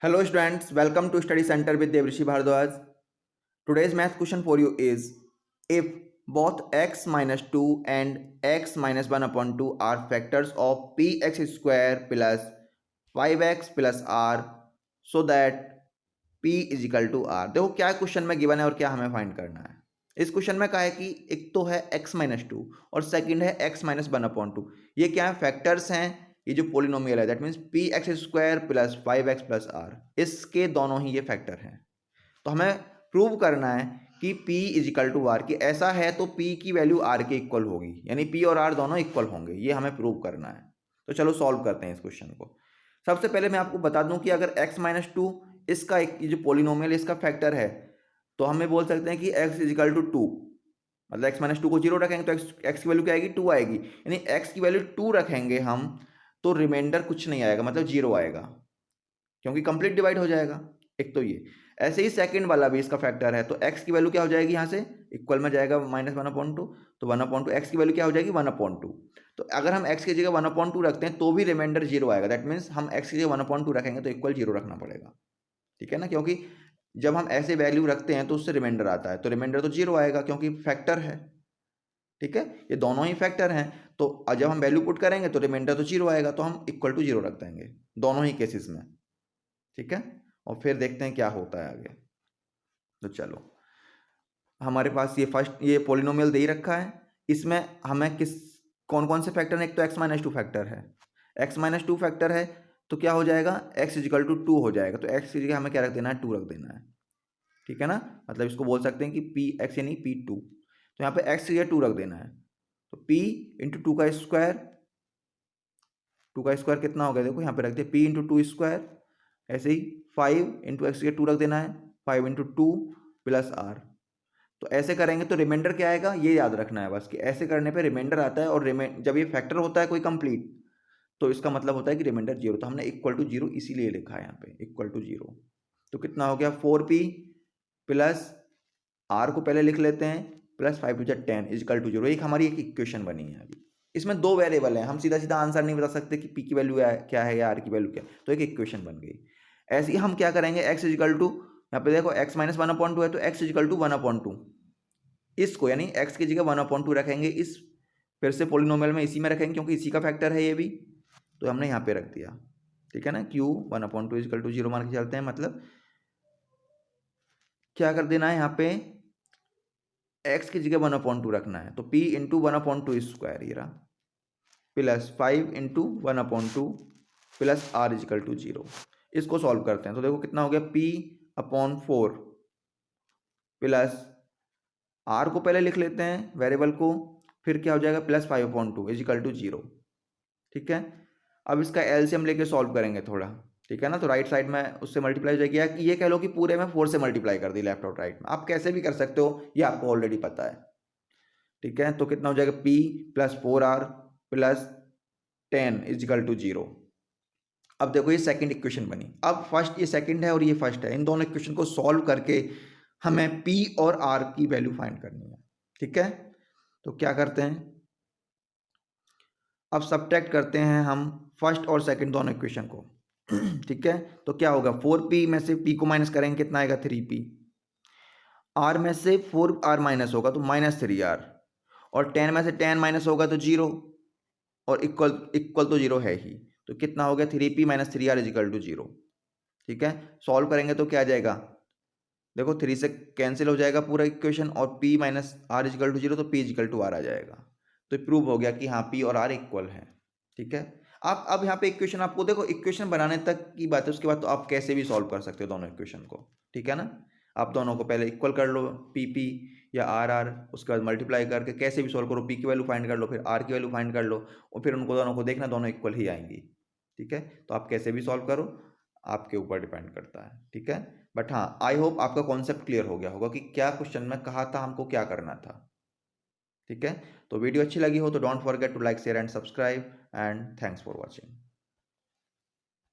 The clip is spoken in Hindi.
Hello students, welcome to Study Center with Devrishi Bhardwaj. Today's math question for you is if both x minus 2 and x minus 1 upon 2 are factors of px square plus 5x plus r so that p is equal to r। देखो क्या क्वेश्चन में गिवन है और क्या हमें फाइंड करना है। इस क्वेश्चन में कहा है कि एक तो है x माइनस टू और सेकेंड है x minus one upon two. ये क्या है, फैक्टर्स हैं। ये जो पोलिनोमियल है that means p x square plus 5x plus r, इसके दोनों ही ये फैक्टर हैं। तो हमें प्रूव करना है कि p is equal to r, कि ऐसा है तो p की वैल्यू r के इक्वल होगी, यानी p और r दोनों इक्वल होंगे। ये हमें प्रूव करना है। तो चलो सॉल्व करते हैं इस क्वेश्चन को। सबसे पहले मैं आपको बता दूं कि अगर x माइनस टू इसका एक ये जो पोलिनोमियल इसका फैक्टर है तो हमें बोल सकते हैं कि x is equal to two. मतलब x माइनस टू को जीरो रखेंगे तो x की वैल्यू क्या आएगी, टू आएगी। यानी x की वैल्यू टू रखेंगे हम तो रिमाइंडर कुछ नहीं आएगा, मतलब जीरो आएगा, क्योंकि कंप्लीट डिवाइड हो जाएगा। एक तो ये ऐसे ही सेकंड वाला भी इसका फैक्टर है तो x की वैल्यू क्या हो जाएगी, यहाँ से इक्वल में जाएगा माइनस वन अपॉइंट टू, तो वन अपॉइंट टू एक्स की वैल्यू क्या हो जाएगी, वन अपॉइंट टू। तो अगर हम x की जगह वन अपॉइंट टू रखते हैं तो भी रिमाइंडर जीरो आएगा। दैट मीन्स हम x की जगह वन अपॉइंट टू रखेंगे तो इक्वल जीरो रखना पड़ेगा, ठीक है ना, क्योंकि जब हम ऐसे वैल्यू रखते हैं तो उससे रिमाइंडर आता है, तो रिमाइंडर तो जीरो आएगा क्योंकि फैक्टर है। ठीक है, ये दोनों ही फैक्टर हैं तो जब हम वैल्यू पुट करेंगे तो रिमाइंडर तो जीरो आएगा, तो हम इक्वल टू जीरो रख देंगे दोनों ही केसेस में। ठीक है, और फिर देखते हैं क्या होता है आगे। तो चलो, हमारे पास ये फर्स्ट ये पोलिनोमियल दे ही रखा है। इसमें हमें कौन कौन से फैक्टर है, एक तो एक्स माइनस टू फैक्टर है। एक्स माइनस टू फैक्टर है तो क्या हो जाएगा, एक्स इजिकल टू टू हो जाएगा। तो एक्स की जगह हमें क्या रख देना है, टू रख देना है। ठीक है ना, मतलब इसको बोल सकते हैं कि पी एक्स यानी पी टू। तो यहाँ पे एक्स की जगह टू रख देना है। तो p इंटू टू का स्क्वायर, टू का स्क्वायर कितना हो गया, देखो यहाँ पे रख दिया p इंटू टू स्क्वायर। ऐसे ही 5 इंटू एक्स के टू रख देना है, 5 इंटू टू प्लस आर। तो ऐसे करेंगे तो रिमाइंडर क्या आएगा, ये याद रखना है बस कि ऐसे करने पे रिमाइंडर आता है। और जब ये फैक्टर होता है कोई कंप्लीट तो इसका मतलब होता है कि रिमाइंडर जीरो। तो हमने इक्वल टू जीरो इसीलिए लिखा है यहाँ पे, इक्वल टू जीरो। तो कितना हो गया, 4p प्लस आर को पहले लिख लेते हैं, plus 5 two 10 equal to zero. एक हमारी एक इक्वेशन बनी है। अभी इसमें दो वेरिएबल हैं, हम सीधा सीधा आंसर नहीं बता सकते कि p की वैल्यू क्या है या r की वैल्यू क्या है। तो एक इक्वेशन बन गई। ऐसे ही हम क्या करेंगे, x इजिकल टू, यहाँ पे देखो x minus one upon two है तो x equal to one upon two, इसको यानी x की जगह वन अपॉइंट टू रखेंगे। इस फिर से पोलिनोमियल में इसी में रखेंगे क्योंकि इसी का फैक्टर है ये भी, तो हमने यहाँ पे रख दिया। ठीक है ना, q one upon two equal to zero मान के चलते हैं। मतलब क्या कर देना है यहाँ पे, x की जगह वन अपॉइंट टू रखना है। तो p into one upon two square ये रहा, plus 5 into one upon two plus r equal to zero. इसको सॉल्व करते हैं तो देखो कितना हो गया, p upon four plus r को पहले लिख लेते हैं वेरिएबल को, फिर क्या हो जाएगा, plus 5 upon two equal to zero. ठीक है, अब इसका एलसीएम लेके सॉल्व करेंगे थोड़ा। ठीक है ना, तो राइट साइड में उससे मल्टीप्लाई हो जाएगी, या कि ये कह लो कि पूरे में 4 से मल्टीप्लाई कर दी लेफ्ट और राइट में। आप कैसे भी कर सकते हो, ये आपको ऑलरेडी पता है। ठीक है, तो कितना हो जाएगा, p plus 4r plus 10 equal to zero. अब देखो ये सेकंड इक्वेशन बनी। अब फर्स्ट ये सेकंड है और ये फर्स्ट है, इन दोनों इक्वेशन को सॉल्व करके हमें p और r की वैल्यू फाइंड करनी है। ठीक है, तो क्या करते हैं, अब सब्ट्रैक्ट करते हैं हम फर्स्ट और सेकंड दोनों इक्वेशन को। ठीक है, तो क्या होगा, 4p में से p को माइनस करेंगे, कितना आएगा, 3p। r में से 4r माइनस होगा तो माइनस 3r, और 10 में से 10 माइनस होगा तो जीरो, और इक्वल इक्वल तो जीरो है ही। तो कितना हो गया, 3p minus 3r is equal to zero. ठीक है, सॉल्व करेंगे तो क्या आ जाएगा, देखो 3 से कैंसिल हो जाएगा पूरा इक्वेशन, और p minus r equal to zero, तो p इजिकल टू आर आ जाएगा। तो प्रूव हो गया कि हाँ p और r इक्वल है। ठीक है, आप अब यहाँ पे इक्वेशन आपको देखो, इक्वेशन बनाने तक की बात है, उसके बाद तो आप कैसे भी सॉल्व कर सकते हो दोनों इक्वेशन को। ठीक है ना, आप दोनों को पहले इक्वल कर लो, p या r, उसके बाद मल्टीप्लाई करके कैसे भी सॉल्व करो, p की वैल्यू फाइंड कर लो, फिर r की वैल्यू फाइंड कर लो, और फिर उनको दोनों को देखना, दोनों इक्वल ही आएंगी। ठीक है, तो आप कैसे भी सॉल्व करो, आपके ऊपर डिपेंड करता है। ठीक है, बट हाँ, आई होप आपका कॉन्सेप्ट क्लियर हो गया होगा कि क्या क्वेश्चन में कहा था, हमको क्या करना था। ठीक है, तो वीडियो अच्छी लगी हो तो don't forget to like, share and subscribe, and thanks for watching.